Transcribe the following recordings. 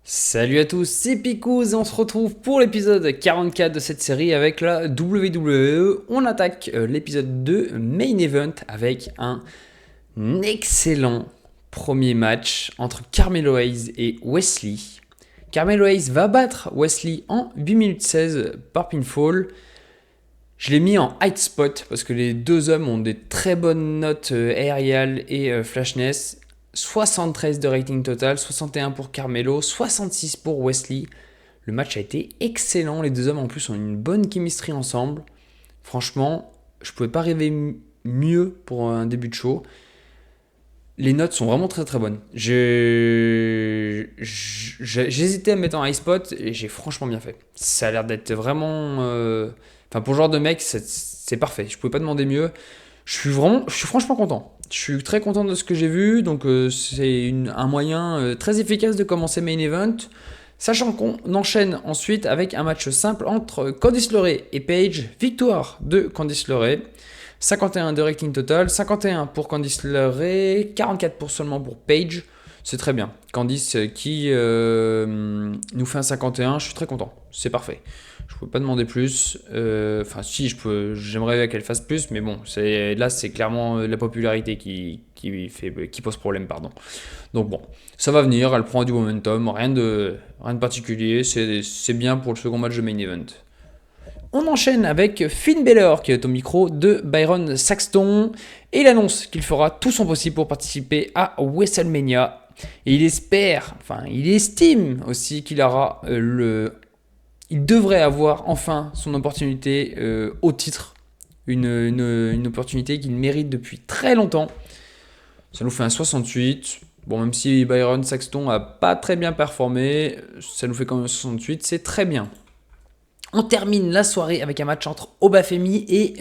Salut à tous, c'est Picouz et on se retrouve pour l'épisode 44 de cette série avec la WWE. On attaque l'épisode 2 Main Event avec un excellent premier match entre Carmelo Hayes et Wesley. Carmelo Hayes va battre Wesley en 8 minutes 16 par pinfall. Je l'ai mis en high spot parce que les deux hommes ont des très bonnes notes aériales et flashness. 73 de rating total, 61 pour Carmelo, 66 pour Wesley. Le match a été excellent. Les deux hommes en plus ont une bonne chemistry ensemble. Franchement, je ne pouvais pas rêver mieux pour un début de show. Les notes sont vraiment très très bonnes. J'hésitais à me mettre en high spot et j'ai franchement bien fait. Ça a l'air d'être vraiment... Enfin, pour ce genre de mec, c'est parfait. Je pouvais pas demander mieux. Je suis franchement content. Je suis très content de ce que j'ai vu. Donc, c'est un moyen très efficace de commencer Main Event. Sachant qu'on enchaîne ensuite avec un match simple entre Candice LeRae et Paige. Victoire de Candice LeRae. 51 de rating total, 51 pour Candice LeRae, 44 seulement pour Paige. C'est très bien. Candice qui nous fait un 51, je suis très content. C'est parfait. Je ne peux pas demander plus. Enfin, si, j'aimerais qu'elle fasse plus, mais bon, là, c'est clairement la popularité qui pose problème. Pardon. Donc bon, ça va venir, elle prend du momentum, rien de particulier. C'est bien pour le second match de Main Event. On enchaîne avec Finn Balor qui est au micro de Byron Saxton et il annonce qu'il fera tout son possible pour participer à WrestleMania et il estime aussi qu'il aura il devrait avoir enfin son opportunité au titre, une opportunité qu'il mérite depuis très longtemps. Ça nous fait un 68. Bon, même si Byron Saxton n'a pas très bien performé, ça nous fait quand même un 68, c'est très bien. On termine la soirée avec un match entre Obafemi et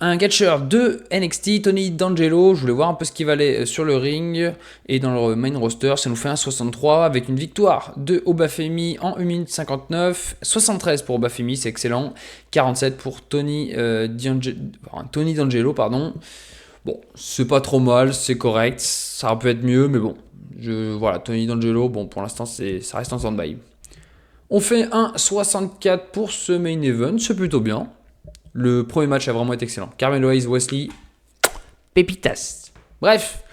un catcheur de NXT, Tony D'Angelo. Je voulais voir un peu ce qu'il valait sur le ring et dans le main roster. Ça nous fait un 63 avec une victoire de Obafemi en 1 minute 59. 73 pour Obafemi, c'est excellent. 47 pour Tony D'Angelo, pardon. Bon, c'est pas trop mal, c'est correct. Ça peut être mieux, mais bon. Voilà, Tony D'Angelo, bon, pour l'instant, ça reste en stand-by. On fait un 64 pour ce main event, c'est plutôt bien. Le premier match a vraiment été excellent. Carmelo Hayes, Wesley, pépitas. Bref,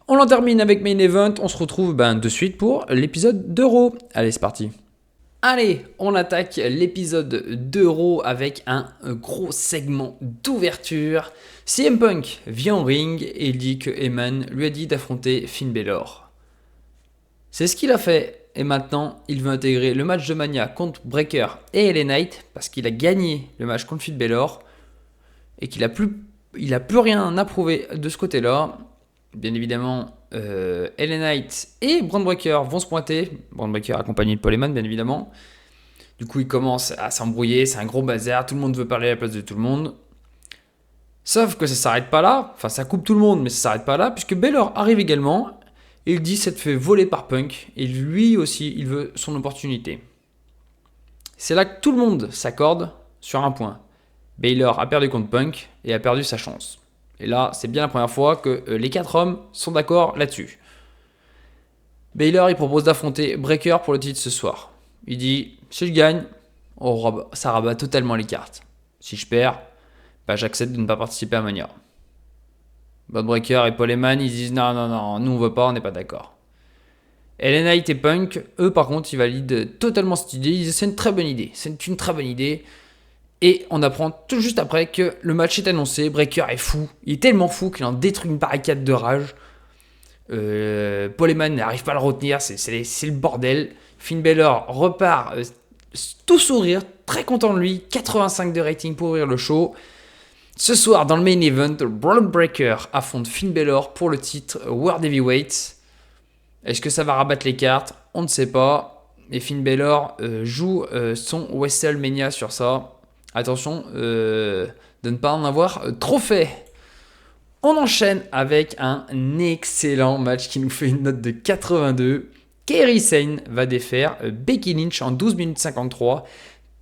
on en termine avec main event. On se retrouve de suite pour l'épisode d'Euro. Allez, c'est parti. Allez, on attaque l'épisode d'Euro avec un gros segment d'ouverture. CM Punk vient au ring et il dit que Heyman lui a dit d'affronter Finn Balor. C'est ce qu'il a fait et maintenant il veut intégrer le match de Mania contre Breakker et LA Knight parce qu'il a gagné le match contre Finn Balor et qu'il a plus rien à prouver de ce côté-là. Bien évidemment, LA Knight et Bron Breakker vont se pointer. Bron Breakker accompagné de Paul Heyman, bien évidemment. Du coup, il commence à s'embrouiller, c'est un gros bazar, tout le monde veut parler à la place de tout le monde. Sauf que ça s'arrête pas là, enfin ça coupe tout le monde, mais ça s'arrête pas là, puisque Balor arrive également. Il dit s'être fait voler par Punk et lui aussi il veut son opportunité. C'est là que tout le monde s'accorde sur un point. Balor a perdu contre Punk et a perdu sa chance. Et là c'est bien la première fois que les 4 hommes sont d'accord là-dessus. Balor il propose d'affronter Breakker pour le titre ce soir. Il dit si je gagne, ça rabat totalement les cartes. Si je perds, j'accepte de ne pas participer à Mania. Bron Breakker et Paul Heyman, ils disent non, nous on veut pas, on n'est pas d'accord. LA Knight et Punk, eux par contre, ils valident totalement cette idée. Ils disent c'est une très bonne idée. Et on apprend tout juste après que le match est annoncé. Breakker est fou, il est tellement fou qu'il en détruit une barricade de rage. Paul Heyman n'arrive pas à le retenir, c'est le bordel. Finn Balor repart tout sourire, très content de lui. 85 de rating pour ouvrir le show. Ce soir, dans le main event, Bron Breakker affronte Finn Balor pour le titre World Heavyweight. Est-ce que ça va rabattre les cartes ? On ne sait pas. Et Finn Balor joue son WrestleMania sur ça. Attention de ne pas en avoir trop fait. On enchaîne avec un excellent match qui nous fait une note de 82. Kairi Sane va défaire Becky Lynch en 12 minutes 53.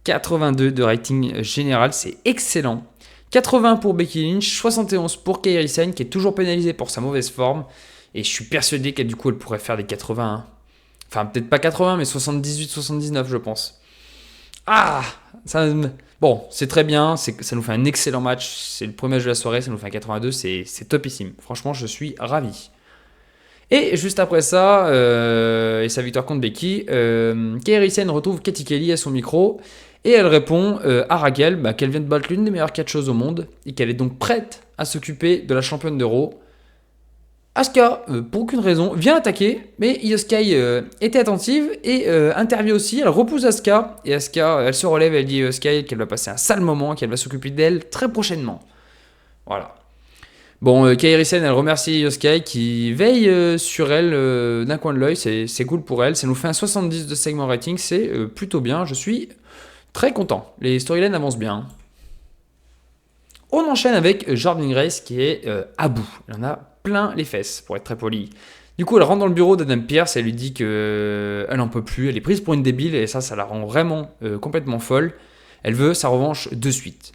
82 de rating général, c'est excellent. 80 pour Becky Lynch, 71 pour Kairi Sane qui est toujours pénalisé pour sa mauvaise forme. Et je suis persuadé qu'elle, du coup, elle pourrait faire des 80. Hein. Enfin, peut-être pas 80, mais 78-79, je pense. Ah ça, bon, c'est très bien. Ça nous fait un excellent match. C'est le premier match de la soirée. Ça nous fait un 82. C'est topissime. Franchement, je suis ravi. Et juste après ça, et sa victoire contre Becky, Kairi Sane retrouve Katie Kelly à son micro. Et elle répond à Raquel qu'elle vient de battre l'une des meilleures catcheuses au monde. Et qu'elle est donc prête à s'occuper de la championne d'Euro. Asuka, pour aucune raison, vient attaquer, mais Io Sky était attentive et intervient aussi. Elle repousse Asuka, et Asuka, elle se relève, elle dit à Io Sky qu'elle va passer un sale moment, qu'elle va s'occuper d'elle très prochainement. Voilà. Bon, Kairi Sane, elle remercie Io Sky qui veille sur elle d'un coin de l'œil, c'est cool pour elle. Ça nous fait un 70 de segment rating, c'est plutôt bien, je suis très content. Les storylines avancent bien. On enchaîne avec Jordynne Grace qui est à bout. Elle en a plein les fesses, pour être très poli. Du coup, elle rentre dans le bureau d'Adam Pearce, elle lui dit qu'elle n'en peut plus, elle est prise pour une débile, et ça la rend vraiment complètement folle. Elle veut sa revanche de suite.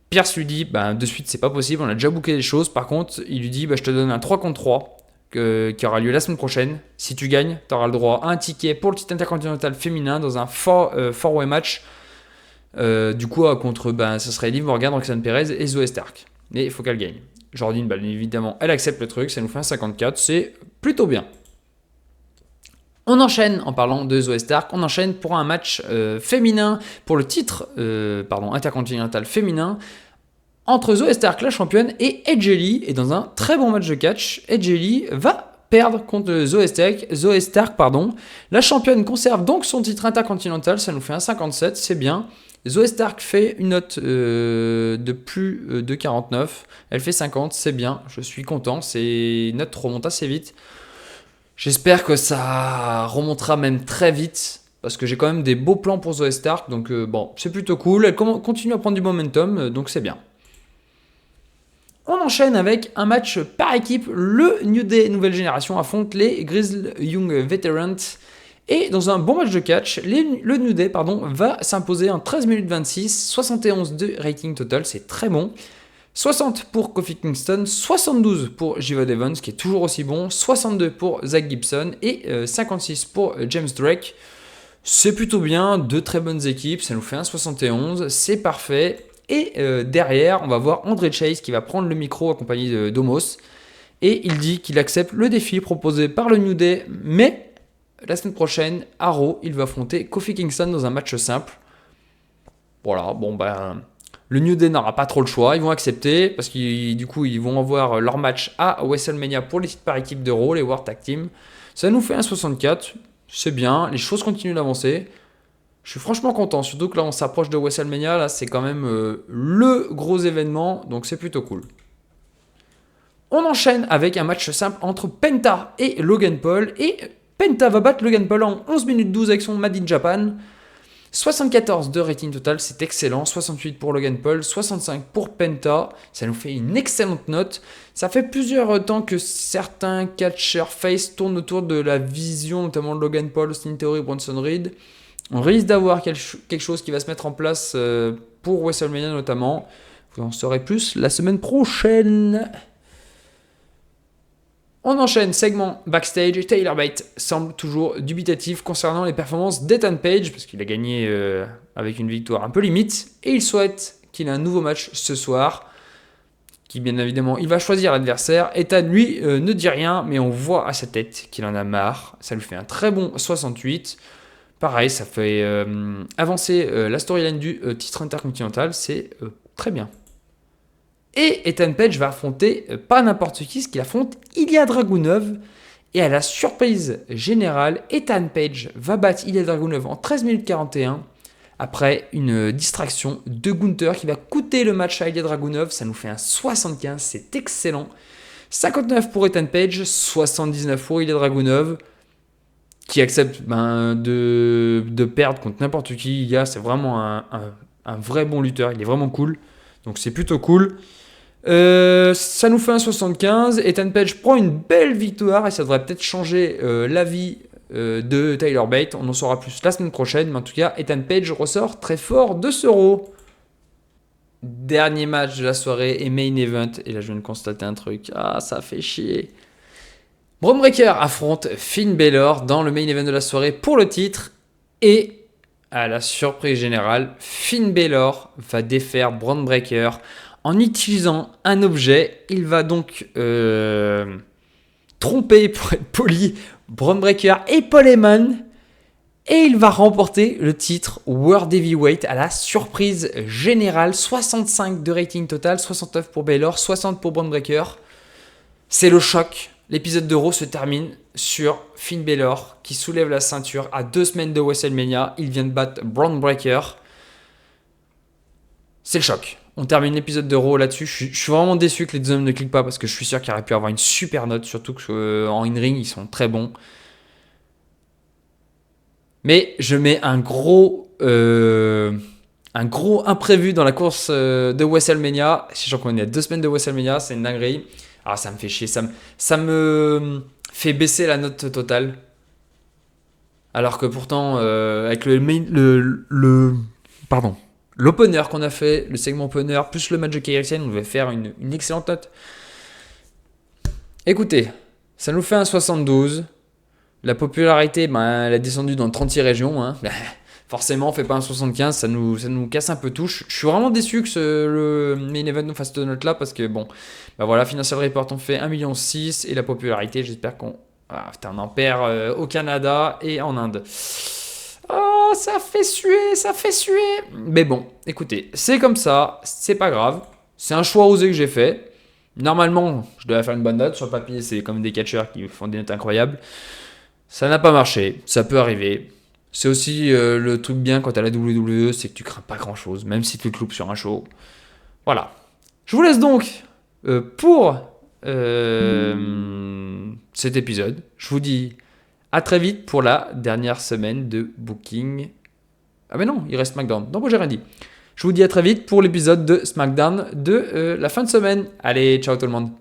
Pearce lui dit, de suite c'est pas possible, on a déjà booké des choses, par contre, il lui dit, je te donne un 3 contre 3, qui aura lieu la semaine prochaine. Si tu gagnes, tu auras le droit à un ticket pour le titre intercontinental féminin dans un four-way match. Du coup, contre, ça serait Liv Morgan, Roxanne Perez et Zoe Stark. Mais il faut qu'elle gagne. Jordynne, évidemment, elle accepte le truc, ça nous fait un 54, c'est plutôt bien. On enchaîne, en parlant de Zoe Stark, on enchaîne pour un match féminin, pour le titre intercontinental féminin, entre Zoe Stark, la championne, et Edge Lee. Et dans un très bon match de catch, Edge Lee va perdre contre Zoe Stark. La championne conserve donc son titre intercontinental, ça nous fait un 57, c'est bien. Zoe Stark fait une note de plus de 49, elle fait 50, c'est bien, je suis content, ces notes remontent assez vite. J'espère que ça remontera même très vite, parce que j'ai quand même des beaux plans pour Zoe Stark, donc c'est plutôt cool, elle continue à prendre du momentum, donc c'est bien. On enchaîne avec un match par équipe, le New Day Nouvelle Génération affronte les Grizzled Young Veterans. Et dans un bon match de catch, le New Day va s'imposer en 13 minutes 26, 71 de rating total, c'est très bon. 60 pour Kofi Kingston, 72 pour Jiva Evans, qui est toujours aussi bon, 62 pour Zach Gibson et 56 pour James Drake. C'est plutôt bien, deux très bonnes équipes, ça nous fait un 71, c'est parfait. Et derrière, on va voir André Chase qui va prendre le micro accompagné d'Omos. Et il dit qu'il accepte le défi proposé par le New Day, mais la semaine prochaine, à Raw, il va affronter Kofi Kingston dans un match simple. Voilà, le New Day n'aura pas trop le choix, ils vont accepter, parce qu'ils vont avoir leur match à WrestleMania pour les titres par équipe de Raw, les World Tag Team. Ça nous fait un 64, c'est bien, les choses continuent d'avancer. Je suis franchement content, surtout que là on s'approche de WrestleMania, là c'est quand même le gros événement, donc c'est plutôt cool. On enchaîne avec un match simple entre Penta et Logan Paul, et Penta va battre Logan Paul en 11 minutes 12 avec son Made in Japan. 74 de rating total, c'est excellent. 68 pour Logan Paul, 65 pour Penta. Ça nous fait une excellente note. Ça fait plusieurs temps que certains catcheurs face tournent autour de la vision, notamment de Logan Paul, Austin Theory, Bronson Reed. On risque d'avoir quelque chose qui va se mettre en place pour WrestleMania notamment. Vous en saurez plus la semaine prochaine. On enchaîne, segment backstage. Tyler Bate semble toujours dubitatif concernant les performances d'Ethan Page, parce qu'il a gagné avec une victoire un peu limite, et il souhaite qu'il ait un nouveau match ce soir, qui bien évidemment, il va choisir l'adversaire. Ethan, lui, ne dit rien, mais on voit à sa tête qu'il en a marre. Ça lui fait un très bon 68. Pareil, ça fait avancer la storyline du titre intercontinental, c'est très bien. Et Ethan Page va affronter pas n'importe qui, ce qu'il affronte Ilya Dragunov. Et à la surprise générale, Ethan Page va battre Ilya Dragunov en 13 minutes 41 après une distraction de Gunther qui va coûter le match à Ilya Dragunov. Ça nous fait un 75, c'est excellent. 59 pour Ethan Page, 79 pour Ilya Dragunov qui accepte de perdre contre n'importe qui. Ilya, c'est vraiment un vrai bon lutteur, il est vraiment cool. Donc c'est plutôt cool. Ça nous fait un 75. Ethan Page prend une belle victoire et ça devrait peut-être changer la vie de Tyler Bate. On en saura plus la semaine prochaine, mais en tout cas, Ethan Page ressort très fort de ce Raw. Dernier match de la soirée et main event. Et là, je viens de constater un truc. Ah, ça fait chier. Bron Breakker affronte Finn Balor dans le main event de la soirée pour le titre. Et à la surprise générale, Finn Balor va défaire Bron Breakker en utilisant un objet. Il va donc tromper, pour être poli, Bron Breakker et Paul Heyman. Et il va remporter le titre World Heavyweight à la surprise générale. 65 de rating total, 69 pour Balor, 60 pour Bron Breakker. C'est le choc. L'épisode de Raw se termine sur Finn Balor qui soulève la ceinture à 2 semaines de WrestleMania. Il vient de battre Bron Breakker. C'est le choc. On termine l'épisode de Raw là-dessus. Je suis vraiment déçu que les deux hommes ne cliquent pas parce que je suis sûr qu'il aurait pu avoir une super note. Surtout qu'en in-ring, ils sont très bons. Mais je mets un gros imprévu dans la course de WrestleMania. Sachant qu'on est à 2 semaines de WrestleMania, c'est une dinguerie. Ah, ça me fait chier. Ça me fait baisser la note totale. Alors que pourtant, avec l'opener qu'on a fait, le segment opener, plus le match de KXN, on devait faire une excellente note. Écoutez, ça nous fait un 72. La popularité, elle a descendu dans 36 régions. Hein. Forcément, on ne fait pas un 75, ça nous casse un peu tout. Je suis vraiment déçu que le main event nous fasse cette note-là parce que, voilà, Financial Report, on fait 1,6 million et la popularité, j'espère qu'on en perd au Canada et en Inde. Oh, ça fait suer. Mais bon, écoutez, c'est comme ça, c'est pas grave. C'est un choix osé que j'ai fait. Normalement, je devais faire une bonne note. Sur le papier, c'est comme des catcheurs qui font des notes incroyables. Ça n'a pas marché, ça peut arriver. C'est aussi le truc bien quand t'as la WWE, c'est que tu crains pas grand chose, même si tu te loupes sur un show. Voilà. Je vous laisse donc pour cet épisode. Je vous dis à très vite pour la dernière semaine de Booking. Ah mais non, il reste SmackDown. Non, moi j'ai rien dit. Je vous dis à très vite pour l'épisode de SmackDown de la fin de semaine. Allez, ciao tout le monde.